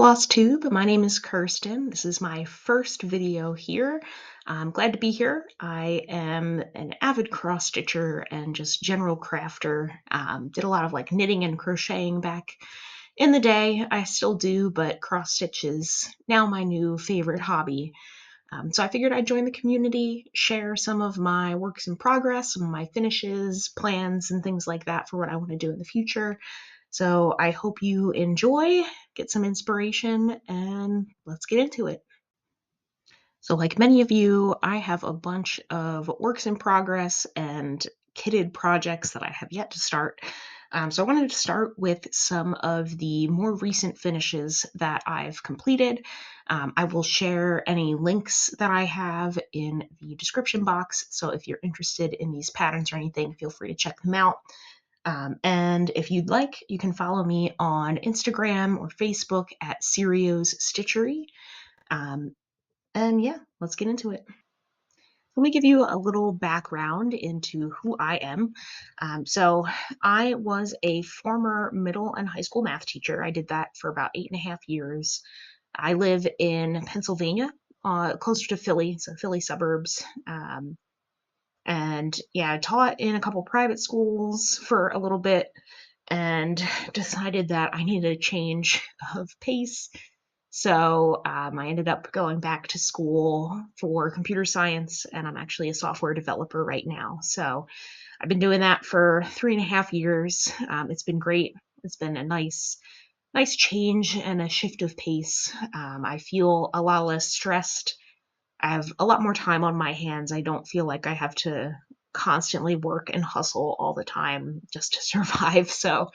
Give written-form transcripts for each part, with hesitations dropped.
Flosstube. My name is Kirsten. This is my first video here. I'm glad to be here. I am an avid cross stitcher and just general crafter. Did a lot of like knitting and crocheting back in the day. I still do, but cross stitch is now my new favorite hobby. So I figured I'd join the community, share some of my works in progress, some of my finishes, plans, and things like that for what I want to do in the future. So I hope you enjoy, get some inspiration, and let's get into it. So like many of you, I have a bunch of works in progress and kitted projects that I have yet to start. So I wanted to start with some of the more recent finishes that I've completed. I will share any links that I have in the description box. So if you're interested in these patterns or anything, feel free to check them out. And if you'd like, you can follow me on Instagram or Facebook at Serio's Stitchery. And yeah, let's get into it. Let me give you a little background into who I am. So I was a former middle and high school math teacher. I did that for about 8.5 years. I live in Pennsylvania, closer to Philly, so Philly suburbs. And yeah, I taught in a couple private schools for a little bit and decided that I needed a change of pace. So I ended up going back to school for computer science, and I'm actually a software developer right now. So I've been doing that for 3.5 years. It's been great. It's been a nice change and a shift of pace. I feel a lot less stressed. I have a lot more time on my hands. I don't feel like I have to constantly work and hustle all the time just to survive. So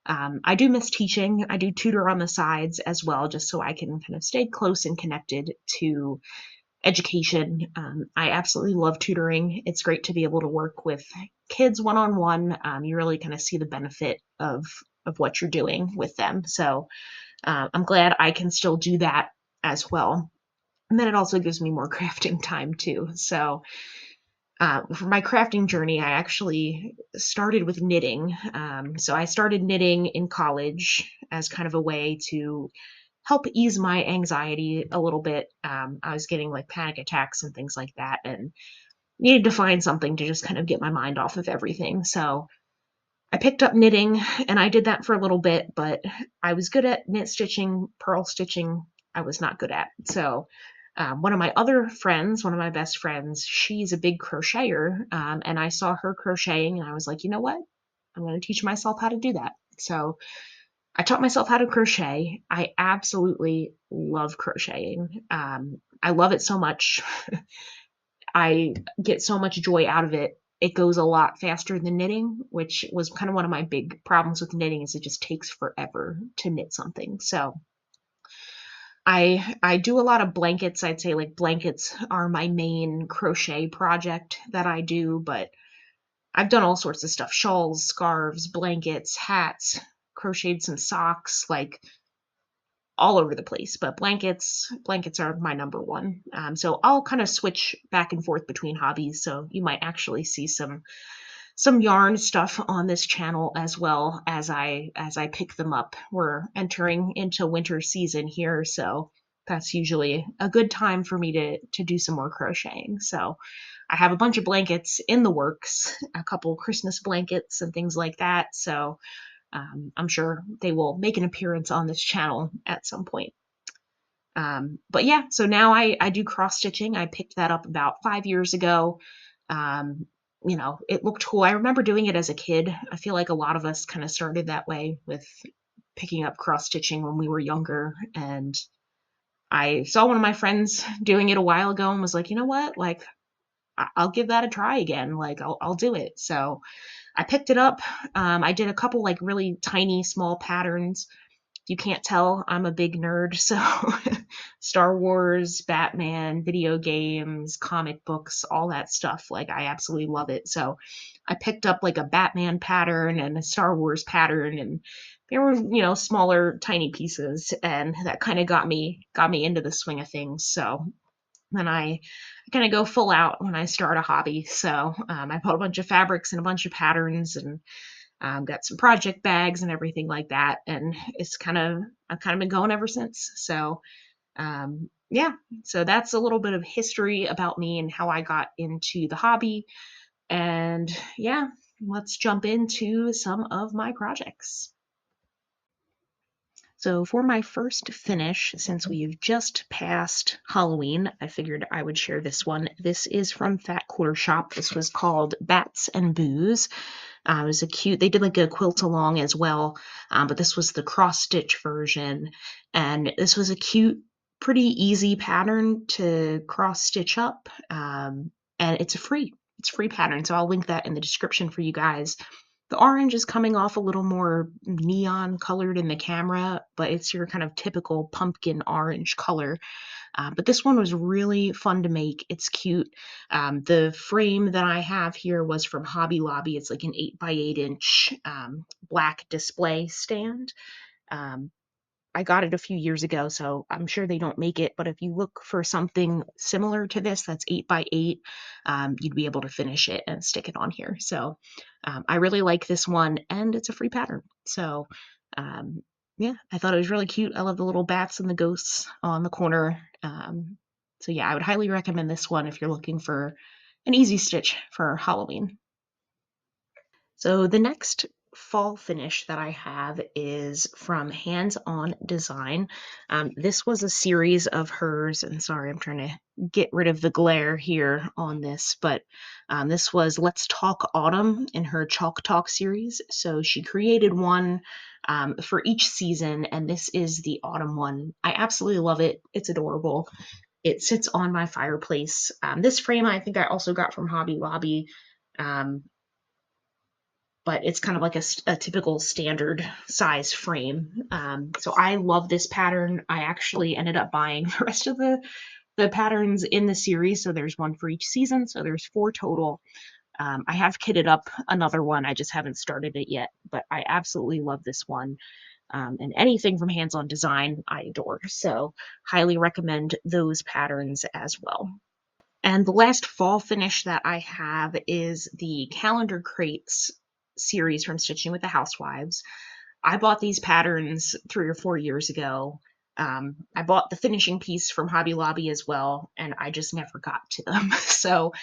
I do miss teaching. I do tutor on the sides as well, just so I can kind of stay close and connected to education. I absolutely love tutoring. It's great to be able to work with kids one-on-one. You really kind of see the benefit of what you're doing with them. So I'm glad I can still do that as well. And then it also gives me more crafting time too. So for my crafting journey, I actually started with knitting. So I started knitting in college as kind of a way to help ease my anxiety a little bit. I was getting like panic attacks and things like that, and needed to find something to just kind of get my mind off of everything. So I picked up knitting, and I did that for a little bit, but I was good at knit stitching, purl stitching, I was not good at. So one of my other friends, one of my best friends, she's a big crocheter, and I saw her crocheting, and I was like, you know what? I'm going to teach myself how to do that. So I taught myself how to crochet. I absolutely love crocheting. I love it so much. I get so much joy out of it. It goes a lot faster than knitting, which was kind of one of my big problems with knitting, is it just takes forever to knit something. So I do a lot of blankets. I'd say like blankets are my main crochet project that I do, but I've done all sorts of stuff: shawls, scarves, blankets, hats, crocheted some socks, like all over the place. But blankets are my number one. So I'll kind of switch back and forth between hobbies. So you might actually see some yarn stuff on this channel as well as I pick them up. We're entering into winter season here, so that's usually a good time for me to do some more crocheting. So I have a bunch of blankets in the works, a couple Christmas blankets and things like that. So I'm sure they will make an appearance on this channel at some point. But yeah, so now I do cross stitching. I picked that up about 5 years ago. It looked cool. I remember doing it as a kid. I feel like a lot of us kind of started that way with picking up cross stitching when we were younger. And I saw one of my friends doing it a while ago and was like, you know what? Like, I'll give that a try again. Like, I'll do it. So I picked it up. I did a couple like really tiny, small patterns. You can't tell, I'm a big nerd, so Star Wars, Batman, video games, comic books, all that stuff. Like, I absolutely love it. So I picked up like a Batman pattern and a Star Wars pattern, and they were, smaller, tiny pieces, and that kind of got me into the swing of things. So then I kind of go full out when I start a hobby. So I bought a bunch of fabrics and a bunch of patterns, and got some project bags and everything like that. And it's kind of, I've kind of been going ever since. So yeah, so that's a little bit of history about me and how I got into the hobby. And yeah, let's jump into some of my projects. So for my first finish, since we've just passed Halloween, I figured I would share this one. This is from Fat Quarter Shop. This was called Bats and Booze. It was a cute, they did like a quilt along as well, but this was the cross stitch version. And this was a cute, pretty easy pattern to cross stitch up. And it's a free pattern. So I'll link that in the description for you guys. The orange is coming off a little more neon colored in the camera, but it's your kind of typical pumpkin orange color. But this one was really fun to make. It's cute. The frame that I have here was from Hobby Lobby. It's like an 8x8 inch black display stand. Um, I got it a few years ago, so I'm sure they don't make it. But if you look for something similar to this that's 8x8, you'd be able to finish it and stick it on here. So I really like this one, and it's a free pattern. So yeah, I thought it was really cute. I love the little bats and the ghosts on the corner. So yeah, I would highly recommend this one if you're looking for an easy stitch for Halloween. So the next fall finish that I have is from Hands On Design. This was a series of hers, and sorry, I'm trying to get rid of the glare here on this, but this was Let's Talk Autumn in her Chalk Talk series. So she created one for each season, and this is the autumn one. I absolutely love it. It's adorable. It sits on my fireplace. This frame I think I also got from Hobby Lobby. Um, but it's kind of like a typical standard size frame. So I love this pattern. I actually ended up buying the rest of the patterns in the series. So there's one for each season. So there's 4 total. I have kitted up another one. I just haven't started it yet, but I absolutely love this one. And anything from Hands On Design, I adore. So highly recommend those patterns as well. And the last fall finish that I have is the Calendar Crates series from Stitching with the Housewives. I bought these patterns 3 or 4 years ago. I bought the finishing piece from Hobby Lobby as well, and I just never got to them. So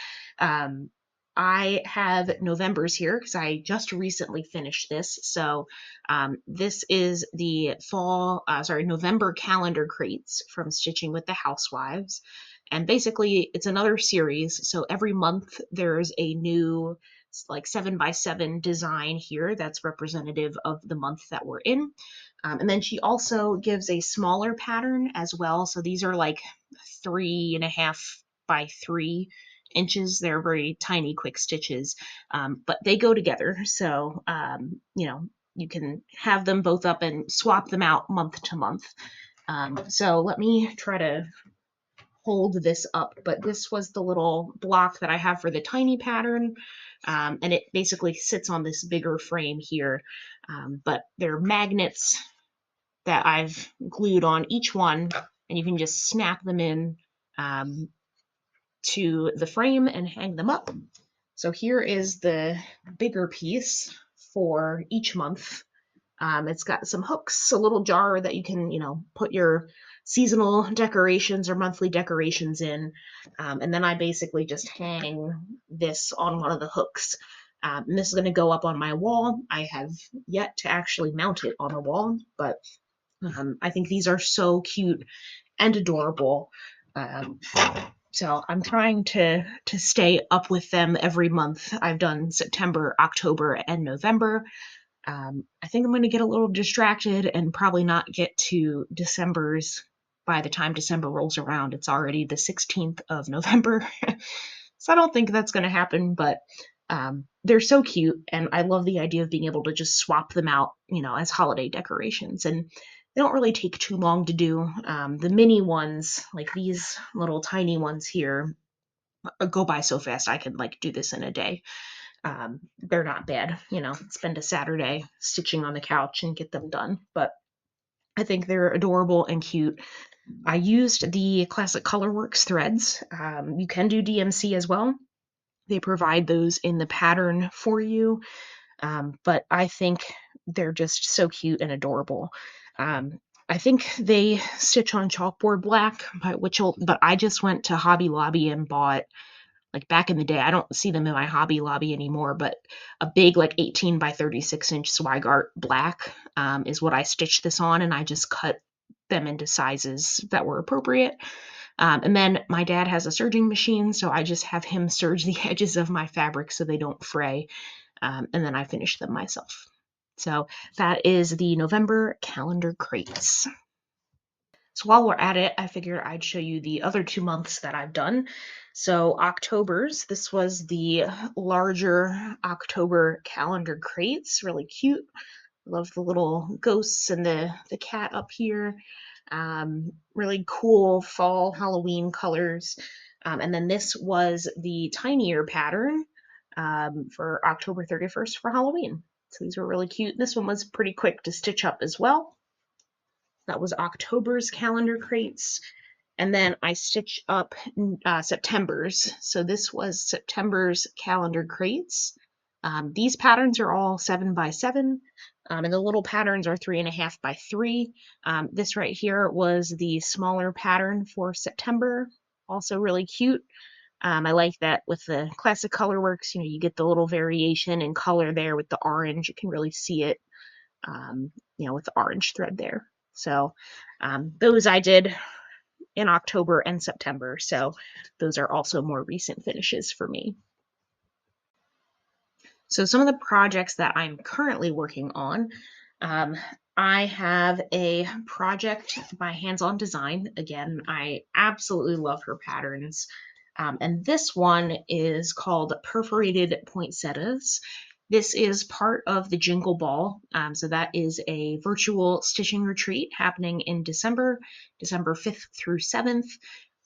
I have November's here because I just recently finished this. So this is the November calendar crates from Stitching with the Housewives. And basically, it's another series. So every month there's a new like 7x7 design here that's representative of the month that we're in. And then she also gives a smaller pattern as well. So these are like 3.5 by 3 inches. They're very tiny, quick stitches, but they go together. So, you can have them both up and swap them out month to month. So let me try to hold this up, but this was the little block that I have for the tiny pattern, and it basically sits on this bigger frame here, but they're magnets that I've glued on each one, and you can just snap them in to the frame and hang them up. So here is the bigger piece for each month. It's got some hooks, a little jar that you can, put your seasonal decorations or monthly decorations in. And then I basically just hang this on one of the hooks. And this is going to go up on my wall. I have yet to actually mount it on a wall, but I think these are so cute and adorable. So I'm trying to stay up with them every month. I've done September, October, and November. I think I'm going to get a little distracted and probably not get to December's by the time December rolls around. It's already the 16th of November. So I don't think that's going to happen, but they're so cute, and I love the idea of being able to just swap them out, as holiday decorations. And they don't really take too long to do. The mini ones, like these little tiny ones here, go by so fast. I can do this in a day. They're not bad, spend a Saturday stitching on the couch and get them done. But I think they're adorable and cute. I used the Classic Colorworks threads. You can do DMC as well. They provide those in the pattern for you. But I think they're just so cute and adorable. I think they stitch on chalkboard black, but I just went to Hobby Lobby and bought, like back in the day, I don't see them in my Hobby Lobby anymore, but a big like 18 by 36 inch Swigart black is what I stitched this on, and I just cut them into sizes that were appropriate. And then my dad has a serging machine, so I just have him serge the edges of my fabric so they don't fray, and then I finish them myself. So that is the November calendar crates. So while we're at it, I figured I'd show you the other 2 months that I've done. So October's, this was the larger October calendar crates, really cute. Love the little ghosts and the cat up here. Really cool fall Halloween colors. And then this was the tinier pattern for October 31st for Halloween. So these were really cute. This one was pretty quick to stitch up as well. That was October's calendar crates. And then I stitched up September's. So this was September's calendar crates. These patterns are all 7 by 7, and the little patterns are 3.5 by 3. This right here was the smaller pattern for September, also really cute. I like that with the classic colorworks, you get the little variation in color there with the orange. You can really see it, with the orange thread there. So those I did in October and September. So those are also more recent finishes for me. So some of the projects that I'm currently working on, I have a project by Hands On Design. Again, I absolutely love her patterns. And this one is called Perforated Poinsettias. This is part of the Jingle Ball. So that is a virtual stitching retreat happening in December 5th through 7th.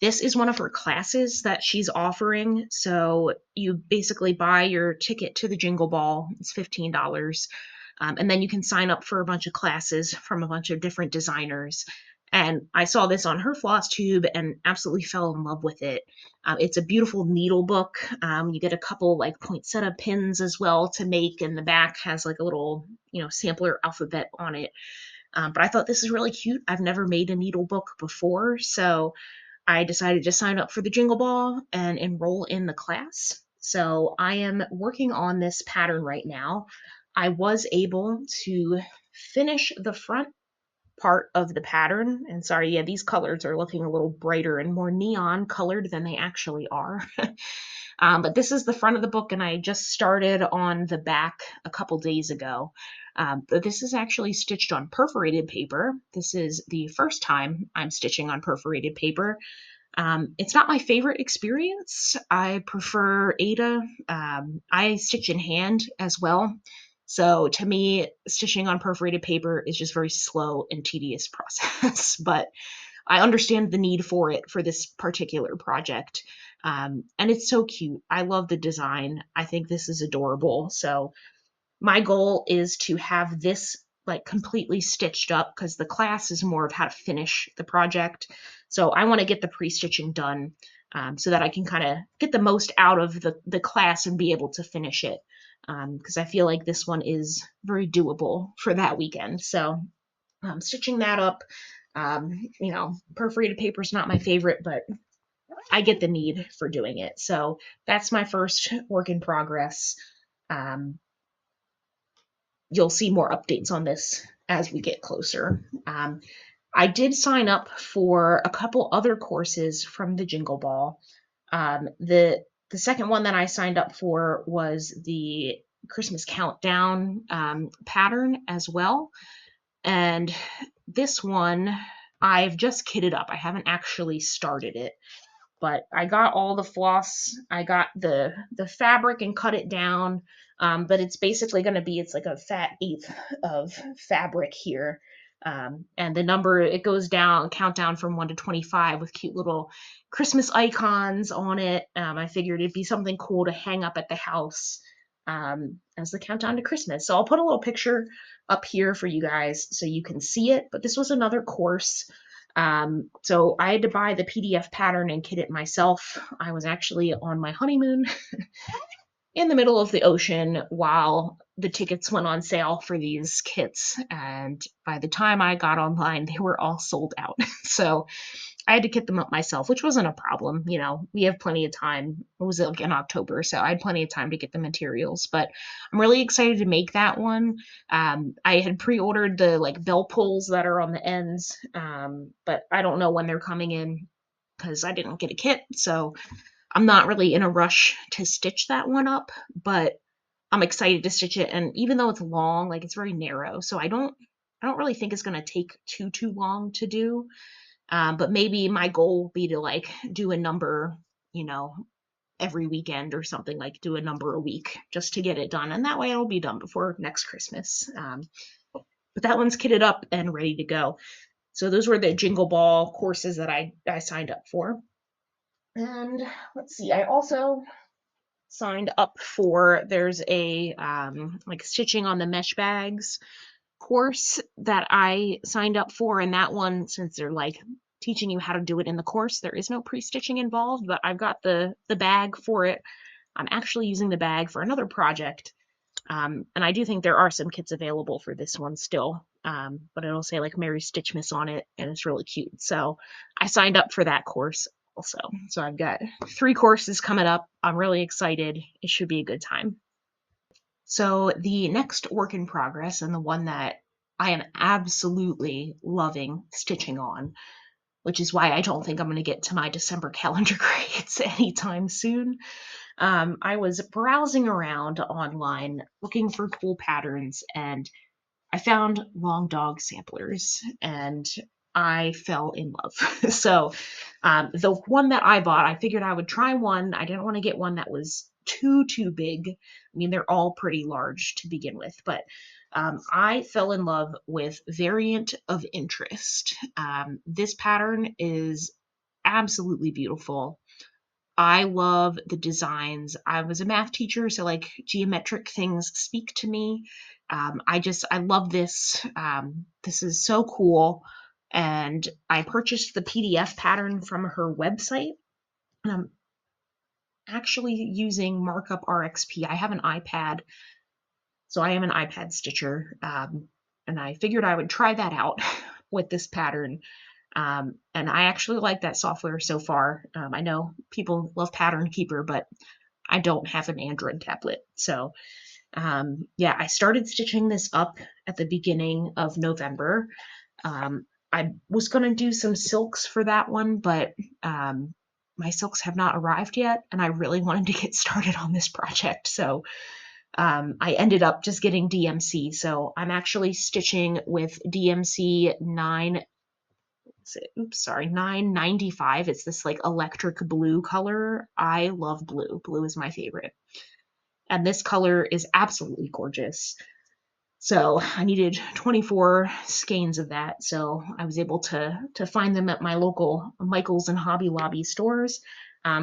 This is one of her classes that she's offering. So you basically buy your ticket to the Jingle Ball. It's $15. And then you can sign up for a bunch of classes from a bunch of different designers. And I saw this on her Flosstube and absolutely fell in love with it. It's a beautiful needle book. You get a couple like poinsettia pins as well to make, and the back has like a little, sampler alphabet on it. But I thought this is really cute. I've never made a needle book before, so I decided to sign up for the Jingle Ball and enroll in the class. So I am working on this pattern right now. I was able to finish the front part of the pattern. And sorry, yeah, these colors are looking a little brighter and more neon colored than they actually are. But this is the front of the book, and I just started on the back a couple days ago. But this is actually stitched on perforated paper. This is the first time I'm stitching on perforated paper. It's not my favorite experience. I prefer Ada. I stitch in hand as well. So to me, stitching on perforated paper is just very slow and tedious process, but I understand the need for it for this particular project. And it's so cute. I love the design. I think this is adorable. So my goal is to have this like completely stitched up, because the class is more of how to finish the project. So I want to get the pre-stitching done so that I can kind of get the most out of the class and be able to finish it. Because I feel like this one is very doable for that weekend. So stitching that up, perforated paper is not my favorite, but I get the need for doing it. So that's my first work in progress. You'll see more updates on this as we get closer. I did sign up for a couple other courses from the Jingle Ball. The second one that I signed up for was the Christmas countdown pattern as well. And this one I've just kitted up. I haven't actually started it. But I got all the floss, I got the fabric and cut it down, but it's basically going to be, it's like a fat eighth of fabric here. And the number, it goes down, countdown from 1 to 25 with cute little Christmas icons on it. I figured it'd be something cool to hang up at the house as the countdown to Christmas. So I'll put a little picture up here for you guys so you can see it. But this was another course. So I had to buy the PDF pattern and kit it myself. I was actually on my honeymoon in the middle of the ocean while the tickets went on sale for these kits. And by the time I got online, they were all sold out. So I had to kit them up myself, which wasn't a problem. You know, we have plenty of time. It was like in October, so I had plenty of time to get the materials. But I'm really excited to make that one. I had pre-ordered the like bell pulls that are on the ends, but I don't know when they're coming in because I didn't get a kit. So I'm not really in a rush to stitch that one up, but I'm excited to stitch it. And even though it's long, like it's very narrow, so I don't really think it's gonna take too long to do. But maybe my goal will be to like do a number, you know, every weekend or something, like do a number a week just to get it done. And that way it'll be done before next Christmas. But that one's kitted up and ready to go. So those were the Jingle Ball courses that I signed up for. And let's see, I also signed up for, there's a like stitching on the mesh bags course that I signed up for, and that one, since they're like teaching you how to do it in the course, there is no pre-stitching involved, but I've got the bag for it. I'm actually using the bag for another project, and I do think there are some kits available for this one still, but it'll say like Mary Stitchmas on it, and it's really cute. So I signed up for that course also. So I've got 3 courses coming up. I'm really excited. It should be a good time. So the next work in progress, and the one that I am absolutely loving stitching on, which is why I don't think I'm going to get to my December calendar grades anytime soon. I was browsing around online looking for cool patterns, and I found long dog samplers, and I fell in love. So the one that I bought, I figured I would try one. I didn't want to get one that was too big. I mean, they're all pretty large to begin with, but I fell in love with Variant of Interest. This pattern is absolutely beautiful. I love the designs. I was a math teacher, so like geometric things speak to me. I love this. This is so cool. And I purchased the PDF pattern from her website. And I'm actually using Markup RXP. I have an iPad, so I am an iPad stitcher. And I figured I would try that out with this pattern. And I actually like that software so far. I know people love Pattern Keeper, but I don't have an Android tablet. So yeah, I started stitching this up at the beginning of November. I was going to do some silks for that one, but my silks have not arrived yet, and I really wanted to get started on this project. So I ended up just getting DMC. So I'm actually stitching with DMC 995. It's this like electric blue color. I love blue. Blue is my favorite. And this color is absolutely gorgeous. So I needed 24 skeins of that. So I was able to find them at my local Michaels and Hobby Lobby stores.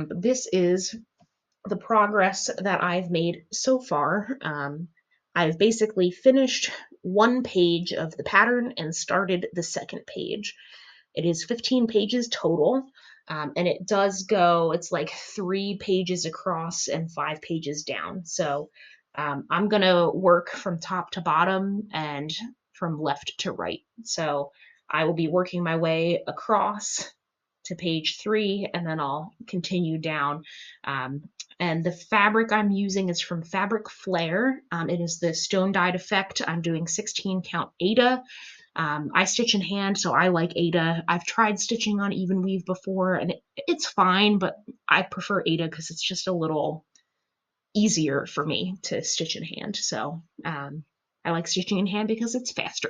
This is the progress that I've made so far. I've basically finished one page of the pattern and started the second page. It is 15 pages total, and it does go, it's like 3 pages across and 5 pages down. So I'm going to work from top to bottom and from left to right. So I will be working my way across to page 3, and then I'll continue down. And the fabric I'm using is from Fabric Flare. It is the stone dyed effect. I'm doing 16 count Aida. I stitch in hand, so I like Aida. I've tried stitching on even weave before, and it's fine, but I prefer Aida because it's just a little easier for me to stitch in hand. So I like stitching in hand because it's faster.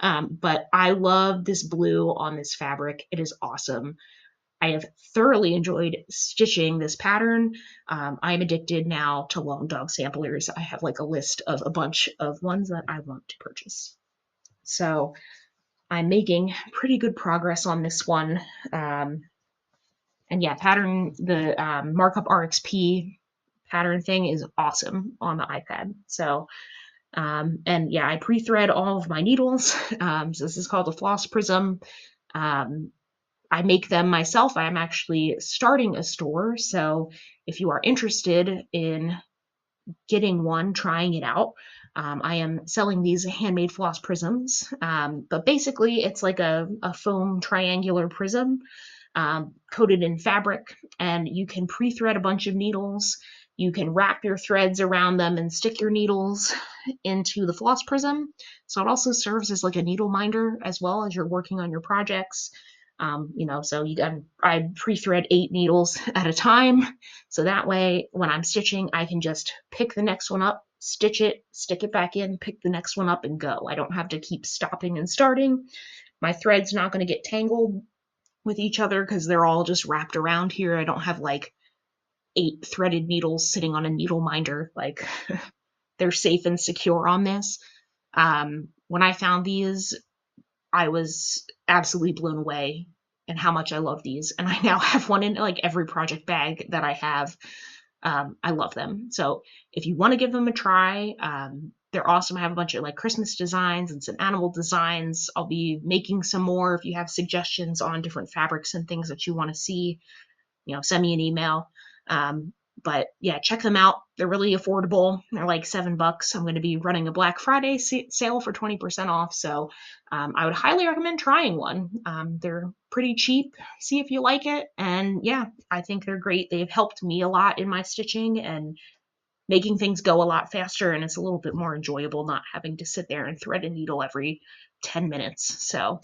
But I love this blue on this fabric. It is awesome. I have thoroughly enjoyed stitching this pattern. I'm addicted now to long dog samplers. I have like a list of a bunch of ones that I want to purchase. So I'm making pretty good progress on this one. And yeah, the Markup RXP pattern thing is awesome on the iPad. So, and yeah, I pre-thread all of my needles. So this is called a Floss Prism. I make them myself. I'm actually starting a store, so if you are interested in getting one, trying it out, I am selling these handmade floss prisms. But basically, it's like a foam triangular prism coated in fabric, and you can pre-thread a bunch of needles. You can wrap your threads around them and stick your needles into the floss prism. So it also serves as like a needle minder as well as you're working on your projects. So I pre-thread 8 needles at a time. So that way, when I'm stitching, I can just pick the next one up, stitch it, stick it back in, pick the next one up, and go. I don't have to keep stopping and starting. My thread's not going to get tangled with each other because they're all just wrapped around here. I don't have like 8 threaded needles sitting on a needle minder. Like they're safe and secure on this. When I found these, I was absolutely blown away and how much I love these. And I now have one in like every project bag that I have. I love them. So if you want to give them a try, they're awesome. I have a bunch of like Christmas designs and some animal designs. I'll be making some more. If you have suggestions on different fabrics and things that you want to see, send me an email. But yeah, check them out. They're really affordable. They're like $7. I'm going to be running a Black Friday sale for 20% off. So I would highly recommend trying one. They're pretty cheap. See if you like it. And yeah, I think they're great. They've helped me a lot in my stitching and making things go a lot faster. And it's a little bit more enjoyable not having to sit there and thread a needle every 10 minutes. So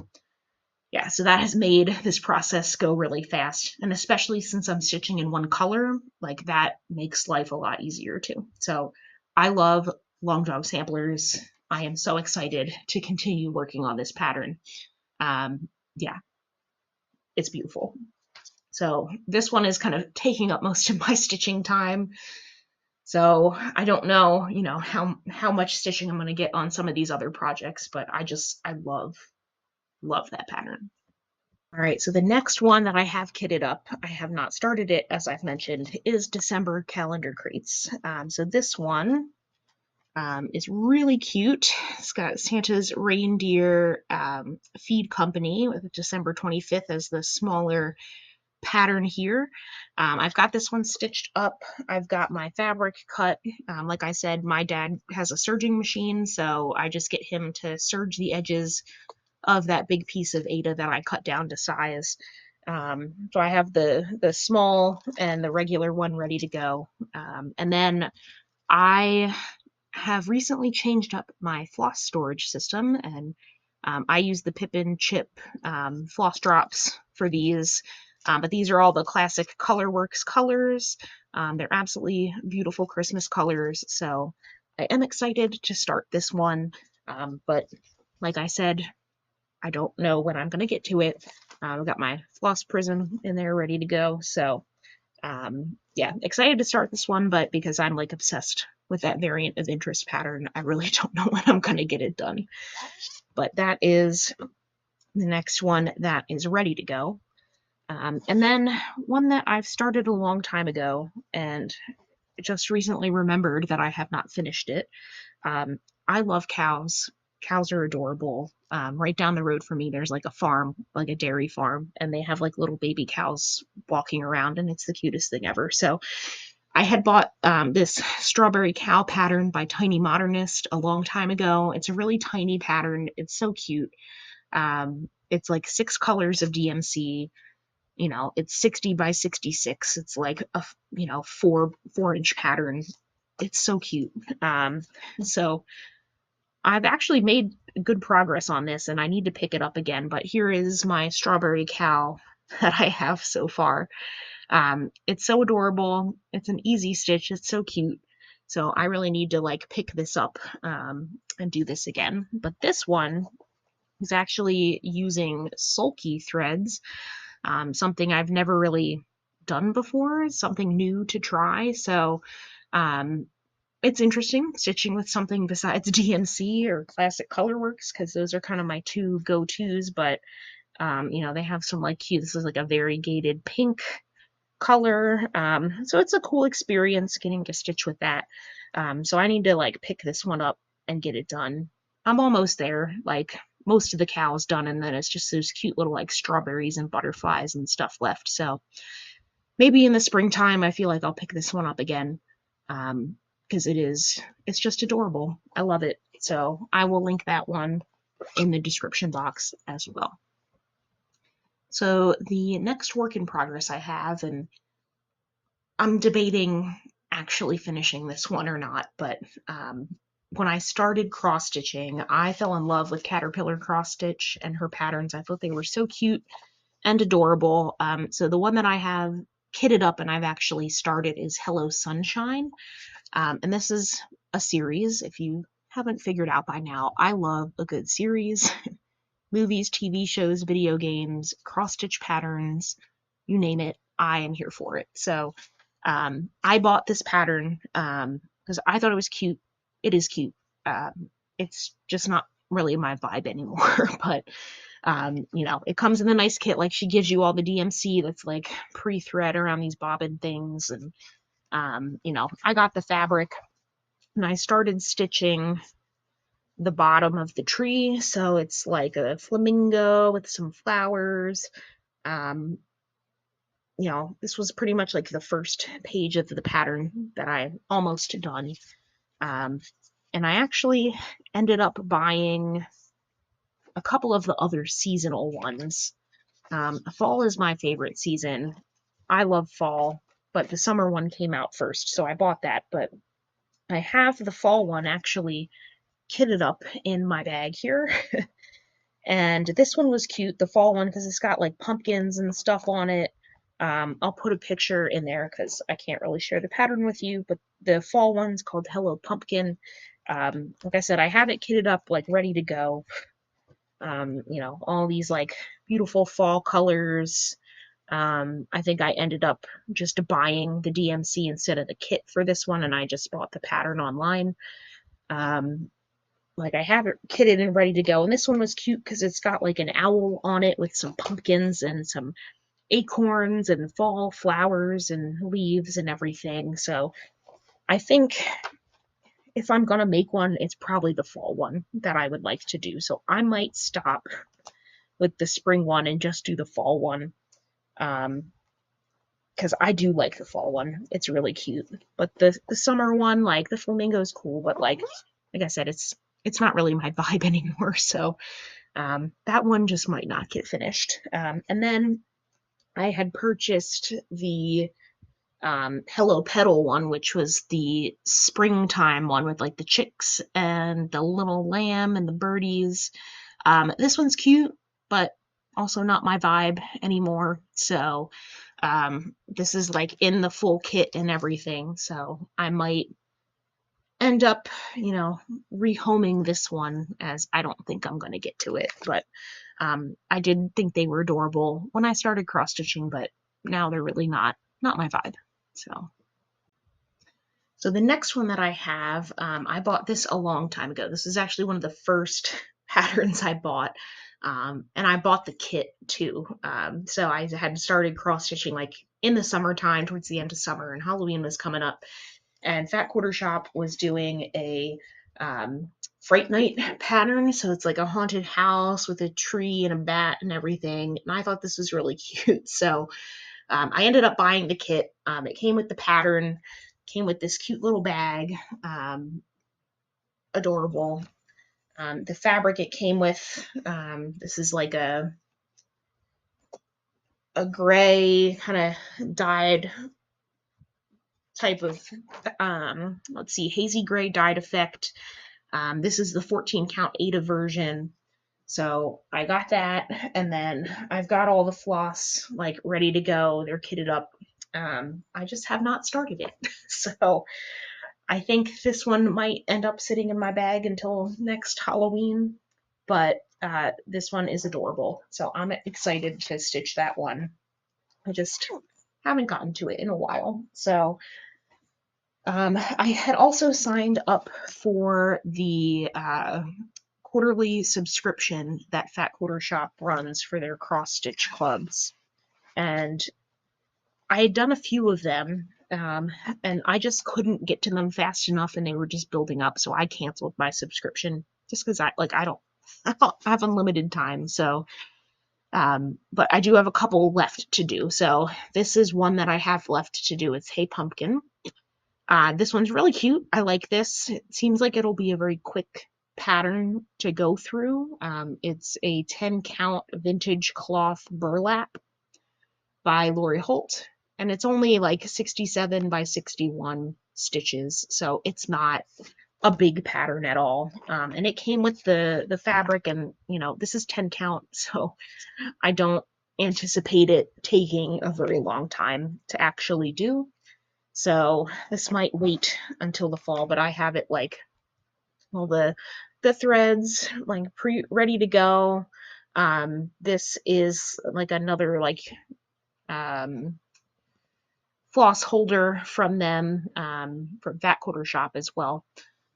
yeah, so that has made this process go really fast. And especially since I'm stitching in one color, like that makes life a lot easier too. So I love long job samplers. I am so excited to continue working on this pattern. Yeah, it's beautiful. So this one is kind of taking up most of my stitching time. So I don't know, how much stitching I'm going to get on some of these other projects, but I love that pattern. All right, so the next one that I have kitted up, I have not started it, as I've mentioned, is December calendar crates. So this one is really cute. It's got Santa's reindeer feed company with December 25th as the smaller pattern here. I've got this one stitched up. I've got my fabric cut. Like I said, my dad has a serging machine, so I just get him to serge the edges of that big piece of Aida that I cut down to size. So I have the small and the regular one ready to go. And then I have recently changed up my floss storage system, and I use the Pippin Chip floss drops for these. But these are all the classic Colorworks colors. They're absolutely beautiful Christmas colors. So I am excited to start this one. But like I said, I don't know when I'm going to get to it. I've got my floss prism in there ready to go. So yeah, excited to start this one, but because I'm like obsessed with that variant of interest pattern, I really don't know when I'm going to get it done. But that is the next one that is ready to go. And then one that I've started a long time ago and just recently remembered that I have not finished it. I love cows. Cows are adorable. Right down the road from me, there's like a farm, like a dairy farm, and they have like little baby cows walking around, and it's the cutest thing ever. So I had bought this strawberry cow pattern by Tiny Modernist a long time ago. It's a really tiny pattern. It's so cute. It's like 6 colors of DMC. It's 60 by 66. It's like a 4-inch pattern. It's so cute. So I've actually made good progress on this, and I need to pick it up again, but here is my strawberry cow that I have so far. It's so adorable. It's an easy stitch. It's so cute. So I really need to like pick this up and do this again. But this one is actually using sulky threads, something I've never really done before, something new to try. So it's interesting stitching with something besides DMC or classic Colorworks, because those are kind of my 2 go-tos, but they have some like cute, this is like a variegated pink color. So it's a cool experience getting to stitch with that. So I need to like pick this one up and get it done. I'm almost there. Like most of the cows done, and then it's just those cute little like strawberries and butterflies and stuff left. So maybe in the springtime, I feel like I'll pick this one up again, because it's just adorable. I love it. So I will link that one in the description box as well. So the next work in progress I have, and I'm debating actually finishing this one or not, but when I started cross stitching, I fell in love with Caterpillar cross stitch and her patterns. I thought they were so cute and adorable. So the one that I have kitted up and I've actually started is Hello Sunshine. And this is a series. If you haven't figured out by now, I love a good series. Movies, TV shows, video games, cross stitch patterns, you name it, I am here for it. So I bought this pattern because I thought it was cute. It is cute. It's just not really my vibe anymore, but you know, it comes in a nice kit. Like, she gives you all the DMC that's like pre-thread around these bobbin things, and you know, I got the fabric and I started stitching the bottom of the tree. So it's like a flamingo with some flowers. You know, this was pretty much like the first page of the pattern that I almost done. And I actually ended up buying a couple of the other seasonal ones. Fall is my favorite season. I love fall, but the summer one came out first, so I bought that. But I have the fall one actually kitted up in my bag here. And this one was cute, the fall one, because it's got like pumpkins and stuff on it. I'll put a picture in there because I can't really share the pattern with you, but the fall one's called Hello Pumpkin. Like I said, I have it kitted up, like ready to go. You know, all these like beautiful fall colors. I think I ended up just buying the DMC instead of the kit for this one, and I just bought the pattern online. Like, I have it kitted and ready to go, and this one was cute because it's got like an owl on it with some pumpkins and some acorns and fall flowers and leaves and everything. So I think if I'm gonna make one, it's probably the fall one that I would like to do. So I might stop with the spring one and just do the fall one, because I do like the fall one. It's really cute. But the summer one, like the flamingo, is cool, but like I said, it's not really my vibe anymore. So that one just might not get finished. And then I had purchased the Hello Petal one, which was the springtime one with like the chicks and the little lamb and the birdies. This one's cute, but also not my vibe anymore. So this is like in the full kit and everything. So I might end up, you know, rehoming this one, as I don't think I'm going to get to it. But I did think they were adorable when I started cross stitching, but now they're really not my vibe. So the next one that I have, I bought this a long time ago. This is actually one of the first patterns I bought, and I bought the kit too. So I had started cross stitching like in the summertime, towards the end of summer, and Halloween was coming up, and Fat Quarter Shop was doing a Fright Night pattern. So it's like a haunted house with a tree and a bat and everything. And I thought this was really cute. So I ended up buying the kit. It came with the pattern, came with this cute little bag, adorable. The fabric it came with, this is like a gray kind of dyed type of, let's see, hazy gray dyed effect. This is the 14 count Ada version. So I got that, and then I've got all the floss like ready to go. They're kitted up. I just have not started it. So I think this one might end up sitting in my bag until next Halloween, but this one is adorable. So I'm excited to stitch that one. I just haven't gotten to it in a while. So I had also signed up for the quarterly subscription that Fat Quarter Shop runs for their cross stitch clubs, and I had done a few of them, and I just couldn't get to them fast enough, and they were just building up, so I canceled my subscription just because I don't I have unlimited time, so but I do have a couple left to do. So this is one that I have left to do. It's Hey Pumpkin. This one's really cute. I like this. It seems like it'll be a very quick pattern to go through. It's a 10 count vintage cloth burlap by Lori Holt, and it's only like 67 by 61 stitches, so it's not a big pattern at all. And it came with the fabric, and you know, this is 10 count, so I don't anticipate it taking a very long time to actually do. So this might wait until the fall, but I have it like all the threads like ready to go. This is like another like floss holder from them, from Fat Quarter Shop as well.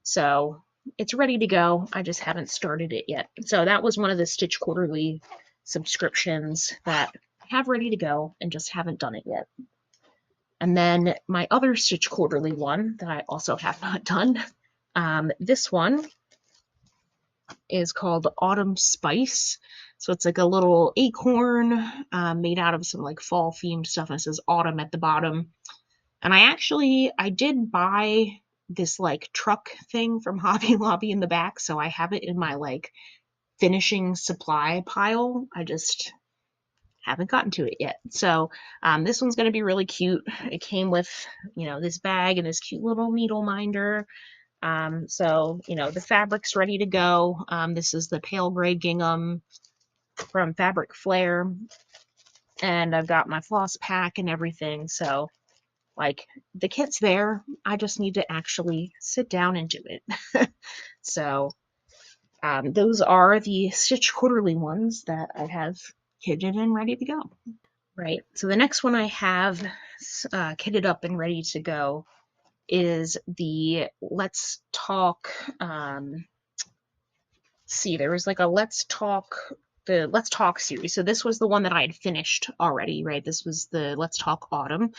So it's ready to go. I just haven't started it yet. So that was one of the Stitch Quarterly subscriptions that I have ready to go and just haven't done it yet. And then my other Stitch Quarterly one that I also have not done, this one is called Autumn Spice. So it's like a little acorn made out of some like fall themed stuff, and it says autumn at the bottom. And I did buy this like truck thing from Hobby Lobby in the back, so I have it in my like finishing supply pile. I just haven't gotten to it yet. So this one's going to be really cute. It came with, you know, this bag and this cute little needle minder. So, you know, the fabric's ready to go. This is the pale gray gingham from Fabric Flair. And I've got my floss pack and everything. So, like, the kit's there. I just need to actually sit down and do it. So, those are the Stitch Quarterly ones that I have kitted and ready to go. Right. So the next one I have kitted up and ready to go is the Let's Talk. See, there was like a the Let's Talk series. So this was the one that I had finished already, right? This was the Let's Talk Autumn.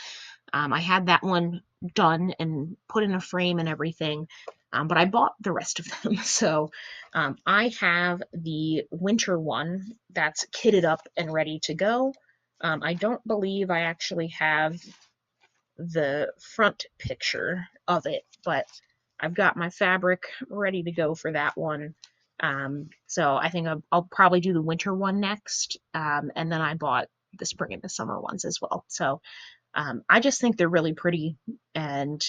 I had that one done and put in a frame and everything, but I bought the rest of them. So I have the winter one that's kitted up and ready to go. I don't believe I actually have the front picture of it, but I've got my fabric ready to go for that one. So I think I'll probably do the winter one next, and then I bought the spring and the summer ones as well. So I just think they're really pretty, and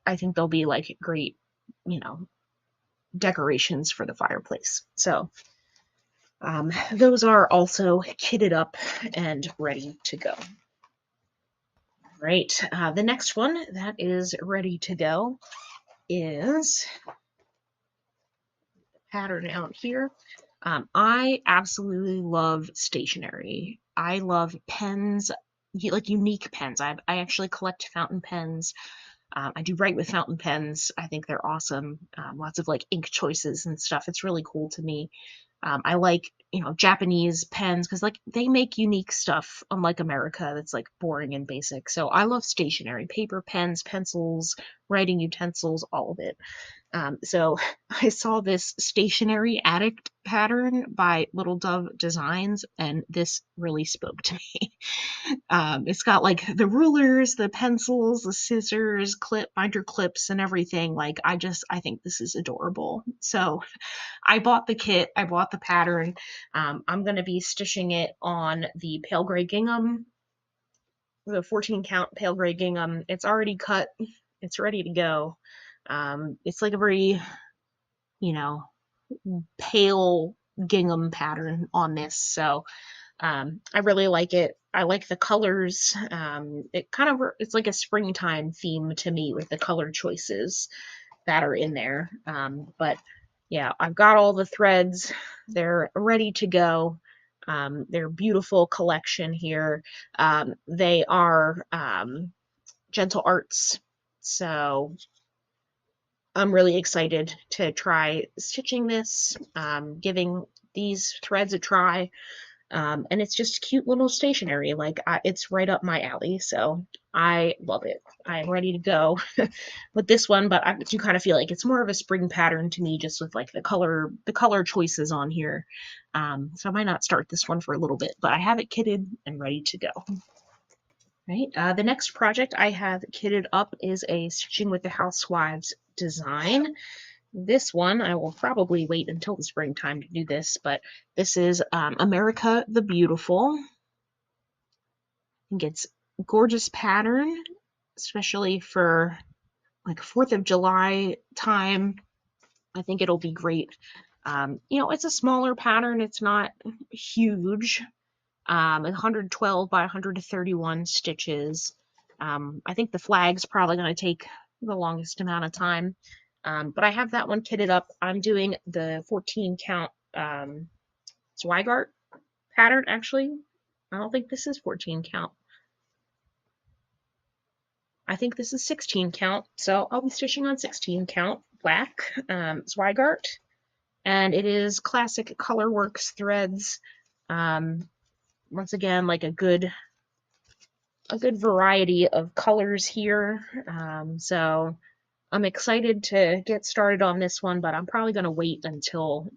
I think they'll be like great, you know, decorations for the fireplace. So those are also kitted up and ready to go. Right, the next one that is ready to go is pattern out here. I absolutely love stationery. I love pens, like unique pens. I actually collect fountain pens. I do write with fountain pens. I think they're awesome. Lots of like ink choices and stuff. It's really cool to me. I like, you know, Japanese pens because like they make unique stuff, unlike America that's like boring and basic. So I love stationery, paper, pens, pencils, writing utensils, all of it. So I saw this stationery addict pattern by Little Dove Designs, and this really spoke to me. It's got like the rulers, the pencils, the scissors, binder clips, and everything. Like I think this is adorable. So I bought the kit, I bought the pattern. I'm going to be stitching it on the pale gray gingham, the 14 count pale gray gingham. It's already cut, it's ready to go. It's like a very, you know, pale gingham pattern on this. So I really like it. I like the colors. It's like a springtime theme to me with the color choices that are in there. But yeah, I've got all the threads. They're ready to go. They're a beautiful collection here. They are Gentle Arts. So I'm really excited to try stitching this, giving these threads a try. And it's just cute little stationery. Like it's right up my alley. So I love it. I'm ready to go with this one, but I do kind of feel like it's more of a spring pattern to me, just with like the color choices on here. So I might not start this one for a little bit, but I have it kitted and ready to go. Right. The next project I have kitted up is a Stitching with the Housewives design. This one, I will probably wait until the springtime to do this, but this is America the Beautiful. I think it's gorgeous pattern, especially for like 4th of July time. I think it'll be great. It's a smaller pattern. It's not huge. 112 by 131 stitches. I think the flag's probably going to take the longest amount of time. But I have that one kitted up. I'm doing the 14 count Zweigart pattern, actually. I don't think this is 14 count. I think this is 16 count, so I'll be stitching on 16 count black Zweigart, and it is classic Colorworks threads. Once again, like a good variety of colors here. So I'm excited to get started on this one, but I'm probably going to wait until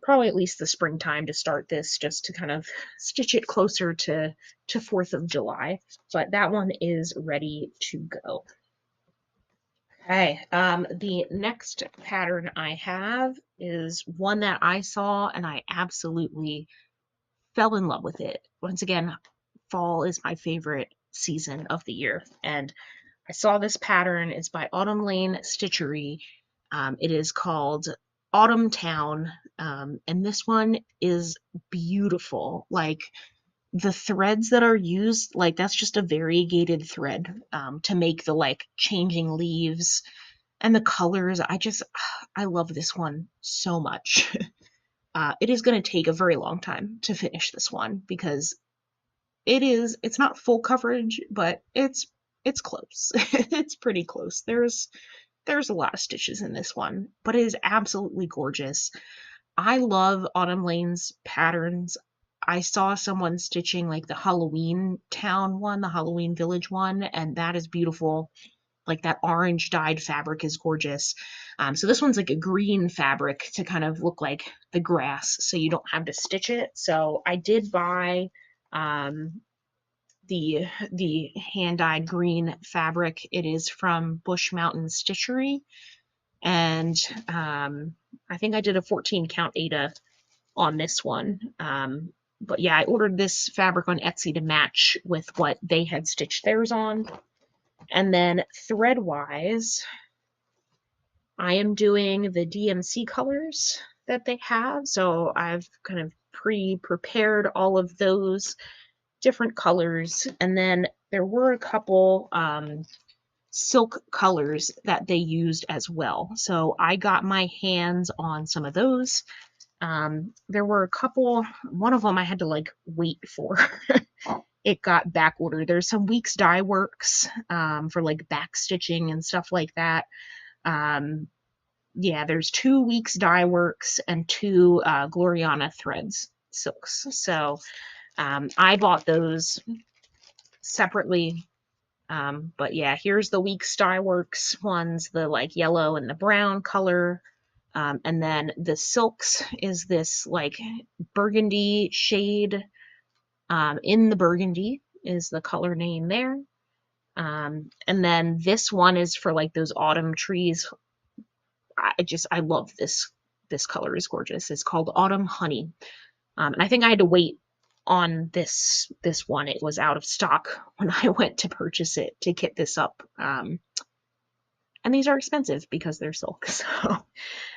probably at least the springtime to start this, just to kind of stitch it closer to 4th of July. But that one is ready to go. Okay, the next pattern I have is one that I saw and I absolutely fell in love with it. Once again, fall is my favorite season of the year, and I saw this pattern. It's by Autumn Lane Stitchery. It is called Autumn Town, and this one is beautiful. Like, the threads that are used, like, that's just a variegated thread to make the like changing leaves and the colors. I love this one so much. It is going to take a very long time to finish this one because it's not full coverage, but it's close. It's pretty close. There's a lot of stitches in this one, but it is absolutely gorgeous. I love Autumn Lane's patterns. I saw someone stitching like the Halloween town one, the Halloween village one, and that is beautiful. Like, that orange dyed fabric is gorgeous. So this one's like a green fabric to kind of look like the grass, so you don't have to stitch it. So I did buy the hand dyed green fabric. It is from Bush Mountain Stitchery, and I think I did a 14 count Ada on this one. But yeah, I ordered this fabric on Etsy to match with what they had stitched theirs on. And then thread wise, I am doing the DMC colors that they have. So I've kind of pre-prepared all of those different colors. And then there were a couple silk colors that they used as well. So I got my hands on some of those. There were a couple, one of them I had to like wait for. It got back ordered. There's some Weeks Dye Works for like back stitching and stuff like that. Yeah, there's 2 Weeks Dye Works and 2 Gloriana Threads silks. So I bought those separately. But yeah, here's the Weeks Dye Works ones, the like yellow and the brown color. And then the silks is this like burgundy shade. In the burgundy is the color name there. And then this one is for like those autumn trees. I love this. This color is gorgeous. It's called Autumn Honey. And I think I had to wait on this one. It was out of stock when I went to purchase it to kit this up. And these are expensive because they're silk. So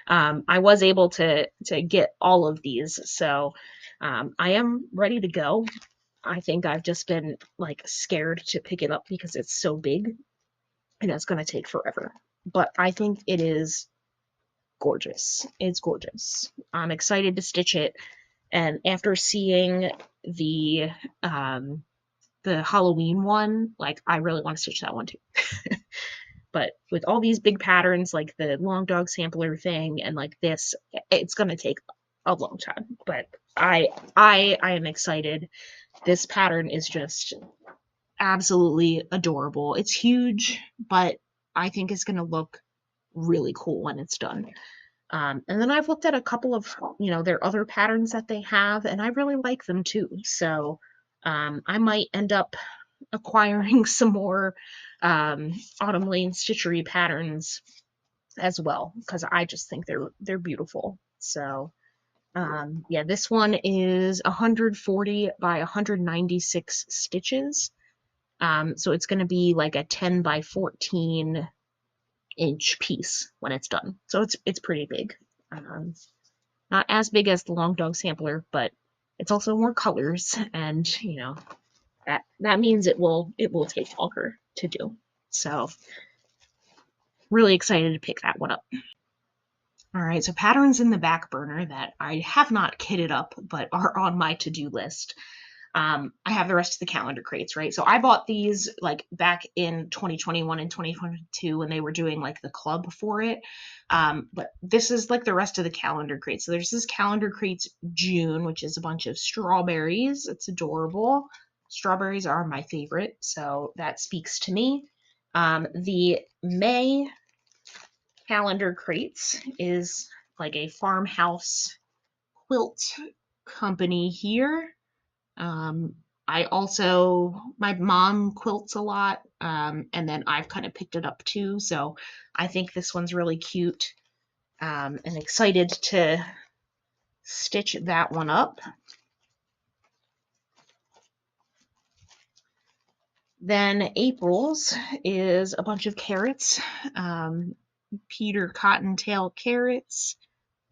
I was able to get all of these. So I am ready to go. I think I've just been like scared to pick it up because it's so big and it's going to take forever. But I think it is gorgeous. It's gorgeous. I'm excited to stitch it. And after seeing the Halloween one, like, I really want to stitch that one too. But with all these big patterns, like the long dog sampler thing and like this, it's going to take a long time. But I am excited. This pattern is just absolutely adorable. It's huge, but I think it's going to look really cool when it's done. And then I've looked at a couple of, their other patterns that they have, and I really like them too. So I might end up acquiring some more Autumn Lane Stitchery patterns as well, because I just think they're beautiful. So yeah, this one is 140 by 196 stitches. So it's going to be like a 10 by 14 inch piece when it's done. So it's pretty big. Not as big as the Long Dog Sampler, but it's also more colors, and that means it will take longer to do. So really excited to pick that one up. All right, so patterns in the back burner that I have not kitted up but are on my to-do list. I have the rest of the calendar crates, right? So I bought these like back in 2021 and 2022 when they were doing like the club for it. But this is like the rest of the calendar crates. So there's this calendar crates June, which is a bunch of strawberries. It's adorable. Strawberries are my favorite, so that speaks to me. The May calendar crates is like a farmhouse quilt company here. My mom quilts a lot, and then I've kind of picked it up too. So I think this one's really cute, and excited to stitch that one up. Then April's is a bunch of carrots, Peter Cottontail carrots.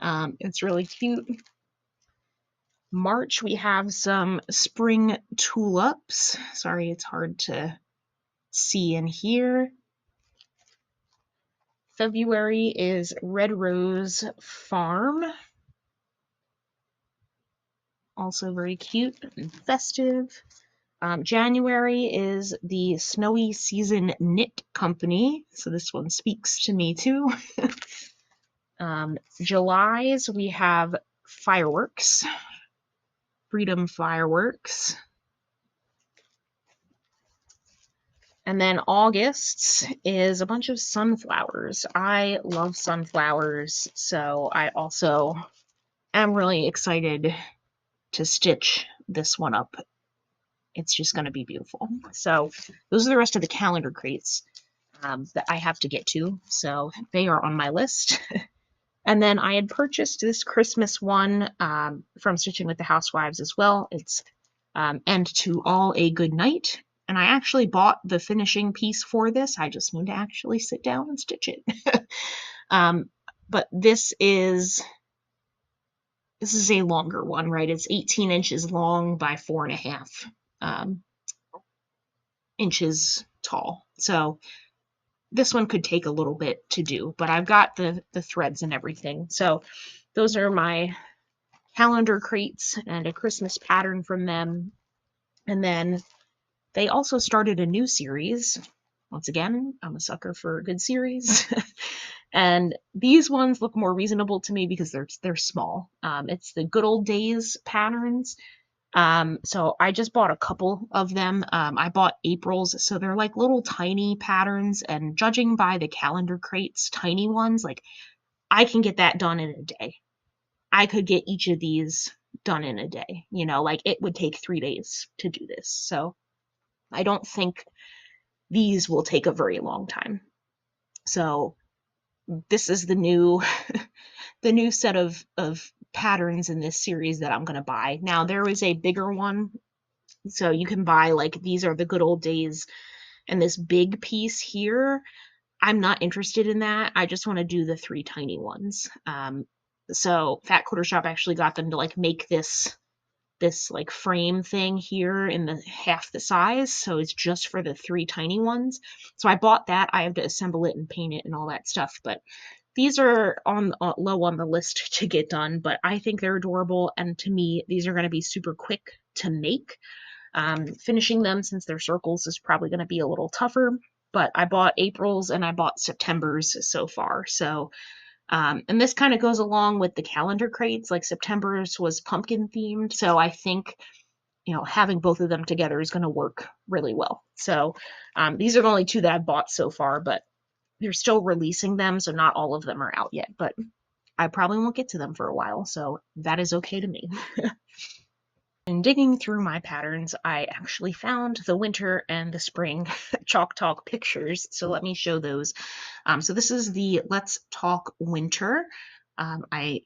It's really cute. March, we have some spring tulips. Sorry, it's hard to see in here. February is Red Rose Farm. Also very cute and festive. January is the Snowy Season Knit Company. So this one speaks to me too. July's, we have fireworks. Freedom Fireworks. And then August is a bunch of sunflowers. I love sunflowers, so I also am really excited to stitch this one up. It's just going to be beautiful. So those are the rest of the calendar crates that I have to get to. So they are on my list. And then I had purchased this Christmas one from Stitching with the Housewives as well. It's And to All a Good Night. And I actually bought the finishing piece for this. I just need to actually sit down and stitch it. But this is a longer one, right? It's 18 inches long by 4.5 inches tall. So this one could take a little bit to do, but I've got the threads and everything. So those are my calendar crates and a Christmas pattern from them. And then they also started a new series. Once again, I'm a sucker for a good series. And these ones look more reasonable to me because they're small. It's the Good Old Days patterns. So I just bought a couple of them. I bought April's, so they're like little tiny patterns, and judging by the calendar crates, tiny ones, like I can get that done in a day. I could get each of these done in a day, like it would take 3 days to do this. So I don't think these will take a very long time. So this is the new the new set of patterns in this series that I'm going to buy. Now there is a bigger one, so you can buy like these are the Good Old Days, and this big piece here, I'm not interested in that. I just want to do the 3 tiny ones. So Fat Quarter Shop actually got them to like make this like frame thing here in the half the size, so it's just for the 3 tiny ones. So I bought that. I have to assemble it and paint it and all that stuff, but these are on low on the list to get done, but I think they're adorable, and to me these are going to be super quick to make. Finishing them, since they're circles, is probably going to be a little tougher, but I bought April's and I bought September's so far. So and this kind of goes along with the calendar crates. Like September's was pumpkin themed, so I think having both of them together is going to work really well. So these are the only two that I've bought so far, but they're still releasing them, so not all of them are out yet, but I probably won't get to them for a while, so that is okay to me. In digging through my patterns, I actually found the winter and the spring Chalk Talk pictures, so let me show those. So this is the Let's Talk Winter. I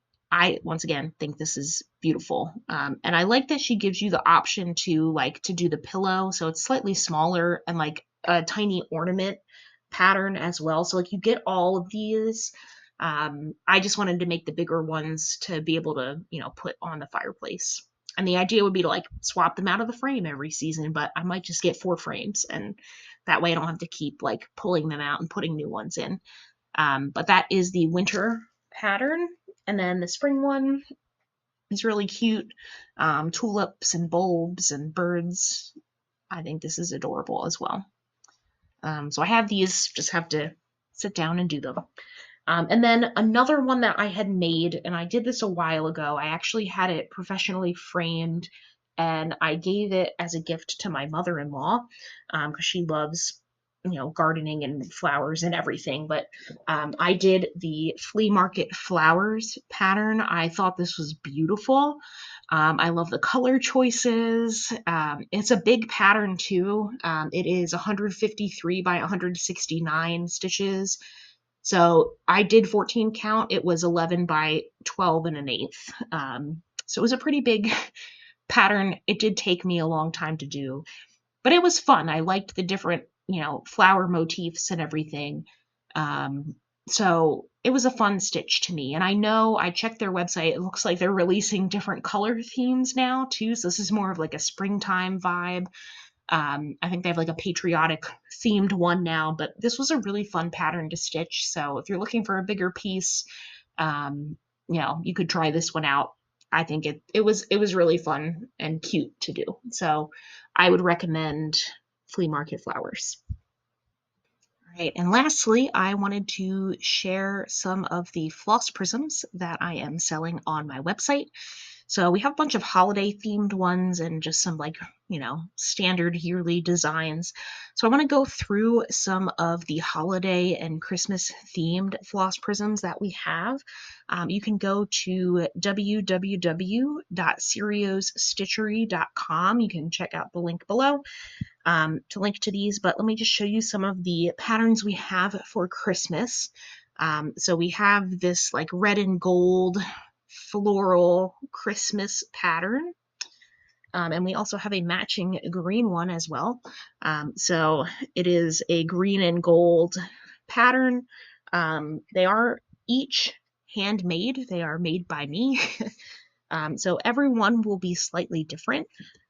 once again think this is beautiful, and I like that she gives you the option to do the pillow, so it's slightly smaller and like a tiny ornament pattern as well. So like you get all of these. I just wanted to make the bigger ones to be able to put on the fireplace. And the idea would be to like swap them out of the frame every season, but I might just get 4 frames, and that way I don't have to keep like pulling them out and putting new ones in. But that is the winter pattern. And then the spring one is really cute. Tulips and bulbs and birds. I think this is adorable as well. So I have these, just have to sit down and do them. And then another one that I had made, and I did this a while ago, I actually had it professionally framed, and I gave it as a gift to my mother-in-law because she loves, gardening and flowers and everything. But I did the flea market flowers pattern. I thought this was beautiful. I love the color choices. It's a big pattern too. It is 153 by 169 stitches. So I did 14 count. It was 11 by 12 and an eighth. So it was a pretty big pattern. It did take me a long time to do, but it was fun. I liked the different, flower motifs and everything. So it was a fun stitch to me. And I know I checked their website. It looks like they're releasing different color themes now too. So this is more of like a springtime vibe. I think they have like a patriotic themed one now, but this was a really fun pattern to stitch. So if you're looking for a bigger piece, you could try this one out. I think it was really fun and cute to do. So I would recommend Flea Market Flowers. All right, and lastly, I wanted to share some of the floss prisms that I am selling on my website. So we have a bunch of holiday themed ones and just some standard yearly designs. So I want to go through some of the holiday and Christmas themed floss prisms that we have. You can go to www.seriosstitchery.com. You can check out the link below to link to these, but let me just show you some of the patterns we have for Christmas. So we have this like red and gold floral Christmas pattern. And we also have a matching green one as well. So it is a green and gold pattern. They are each handmade. They are made by me. So every one will be slightly different.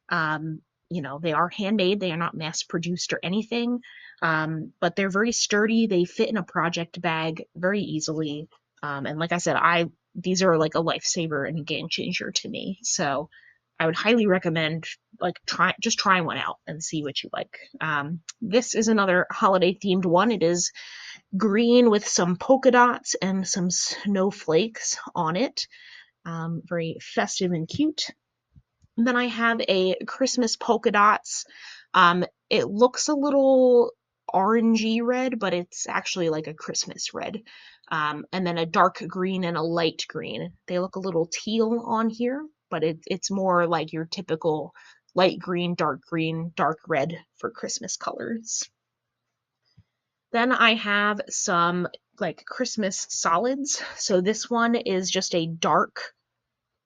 They are handmade. They are not mass produced or anything. But they're very sturdy. They fit in a project bag very easily. And like I said, these are like a lifesaver and a game changer to me. So I would highly recommend just try one out and see what you like. This is another holiday themed one. It is green with some polka dots and some snowflakes on it. Very festive and cute. And then I have a Christmas polka dots. It looks a little orangey red, but it's actually like a Christmas red. And then a dark green and a light green. They look a little teal on here, but it's more like your typical light green, dark red for Christmas colors. Then I have some like Christmas solids. So this one is just a dark,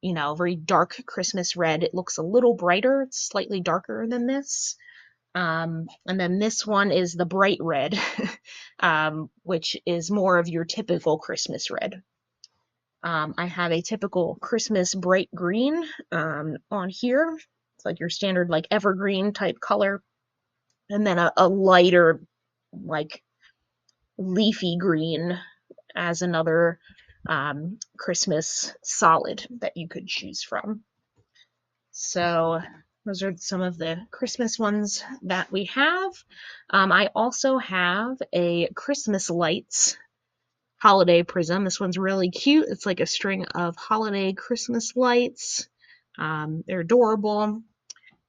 very dark Christmas red. It looks a little brighter. It's slightly darker than this. And then this one is the bright red, which is more of your typical Christmas red. I have a typical Christmas bright green on here. It's like your standard like evergreen type color. And then a lighter like leafy green as another Christmas solid that you could choose from. So those are some of the Christmas ones that we have. I also have a Christmas lights holiday prism. This one's really cute. It's like a string of holiday Christmas lights. They're adorable.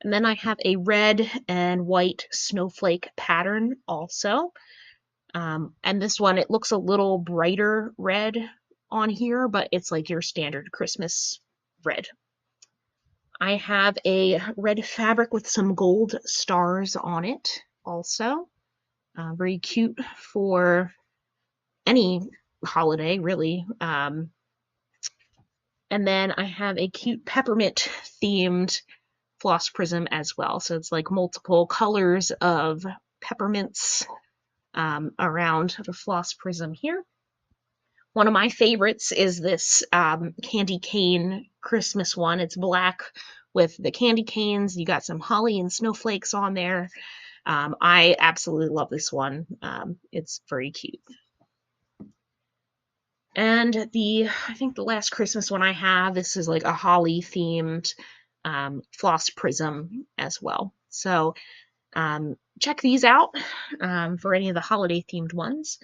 And then I have a red and white snowflake pattern also. And this one, it looks a little brighter red on here, but it's like your standard Christmas red. I have a red fabric with some gold stars on it also. Very cute for any holiday, really. And then I have a cute peppermint themed floss prism as well. So it's like multiple colors of peppermints around the floss prism here. One of my favorites is this candy cane Christmas one. It's black with the candy canes. You got some holly and snowflakes on there. I absolutely love this one. It's very cute. And I think the last Christmas one I have, this is like a holly themed floss prism as well. So check these out for any of the holiday themed ones.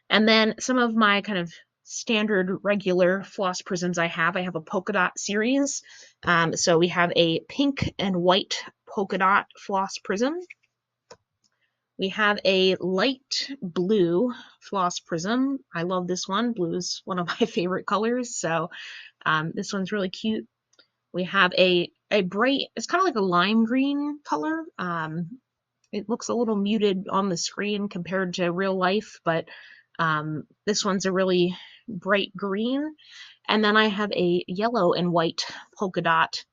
And then some of my kind of standard regular floss prisms I have a polka dot series. So we have a pink and white polka dot floss prism. We have a light blue floss prism. I love this one. Blue is one of my favorite colors, so this one's really cute. We have a bright, it's kind of like a lime green color. It looks a little muted on the screen compared to real life, but this one's a really bright green. And then I have a yellow and white polka dot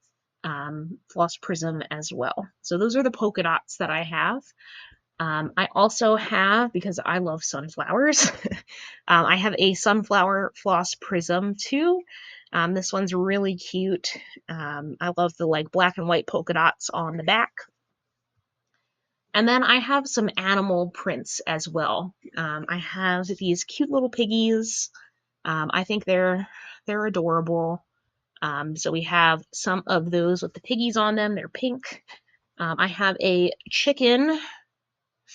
floss prism as well. So those are the polka dots that I have. I also have, because I love sunflowers, I have a sunflower floss prism too. This one's really cute. I love the like black and white polka dots on the back. And then I have some animal prints as well. I have these cute little piggies. I think they're adorable. So we have some of those with the piggies on them. They're pink. I have a chicken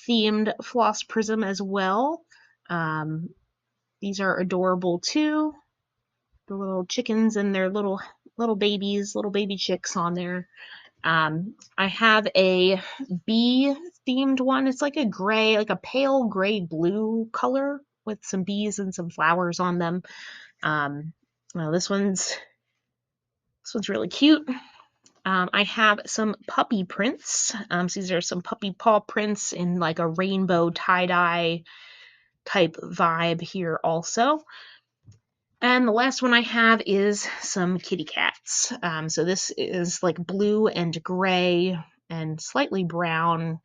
themed floss prism as well. These are adorable too. The little chickens and their little babies, little baby chicks on there. I have a bee themed one. It's like a gray, like a pale gray blue color with some bees and some flowers on them. Well, this one's really cute. I have some puppy prints. So these are some puppy paw prints in like a rainbow tie-dye type vibe here also. And the last one I have is some kitty cats. So this is like blue and gray and slightly brown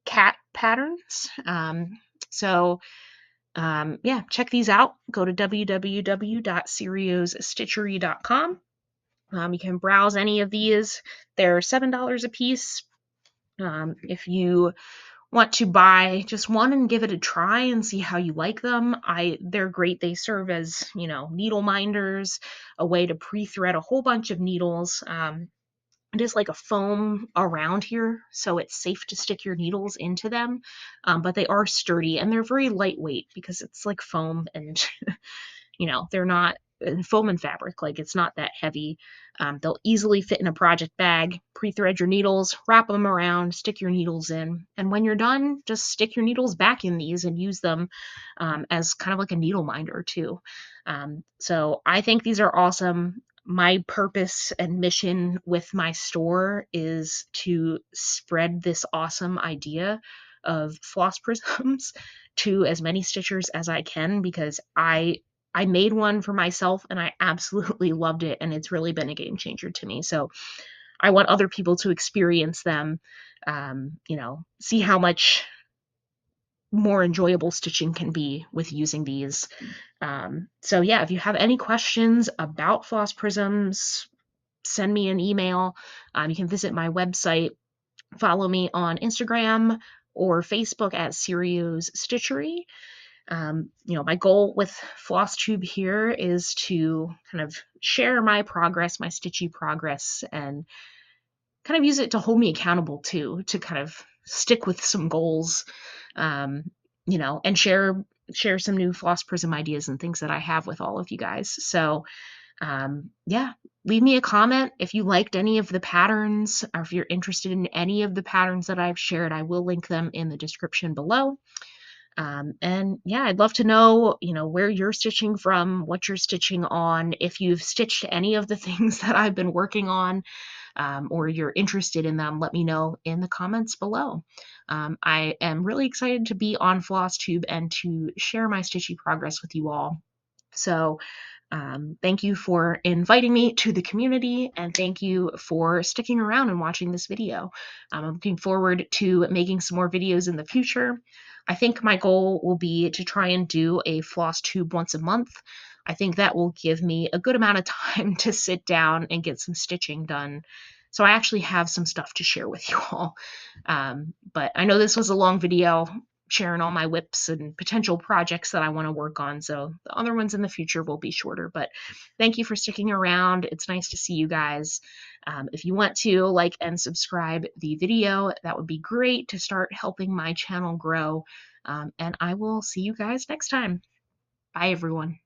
cat patterns. Yeah, check these out. Go to www.seriosstitchery.com. You can browse any of these. They're $7 a piece. If you want to buy just one and give it a try and see how you like them, they're great. They serve as, needle minders, a way to pre-thread a whole bunch of needles. It is like a foam around here, so it's safe to stick your needles into them, but they are sturdy and they're very lightweight because it's like foam and they're not foam and fabric, like it's not that heavy. They'll easily fit in a project bag. Pre-thread your needles, wrap them around, stick your needles in, and when you're done, just stick your needles back in these and use them as kind of like a needle minder too. So I think these are awesome. My purpose and mission with my store is to spread this awesome idea of floss prisms to as many stitchers as I can, because I made one for myself and I absolutely loved it, and it's really been a game changer to me. So I want other people to experience them, see how much more enjoyable stitching can be with using these. So yeah, if you have any questions about floss prisms, send me an email. You can visit my website, follow me on Instagram or Facebook at Serio's Stitchery. My goal with Flosstube here is to kind of share my progress, my stitchy progress, and kind of use it to hold me accountable too, to kind of stick with some goals, and share some new floss prism ideas and things that I have with all of you guys. So, yeah, leave me a comment if you liked any of the patterns, or if you're interested in any of the patterns that I've shared. I will link them in the description below. And yeah, I'd love to know, where you're stitching from, what you're stitching on, if you've stitched any of the things that I've been working on, or you're interested in them. Let me know in the comments below. I am really excited to be on Flosstube and to share my stitchy progress with you all. So thank you for inviting me to the community, and thank you for sticking around and watching this video. I'm looking forward to making some more videos in the future. I think my goal will be to try and do a Flosstube once a month. I think that will give me a good amount of time to sit down and get some stitching done. So I actually have some stuff to share with you all. But I know this was a long video, sharing all my WIPS and potential projects that I want to work on. So the other ones in the future will be shorter, but thank you for sticking around. It's nice to see you guys. If you want to like and subscribe the video, that would be great to start helping my channel grow. And I will see you guys next time. Bye, everyone.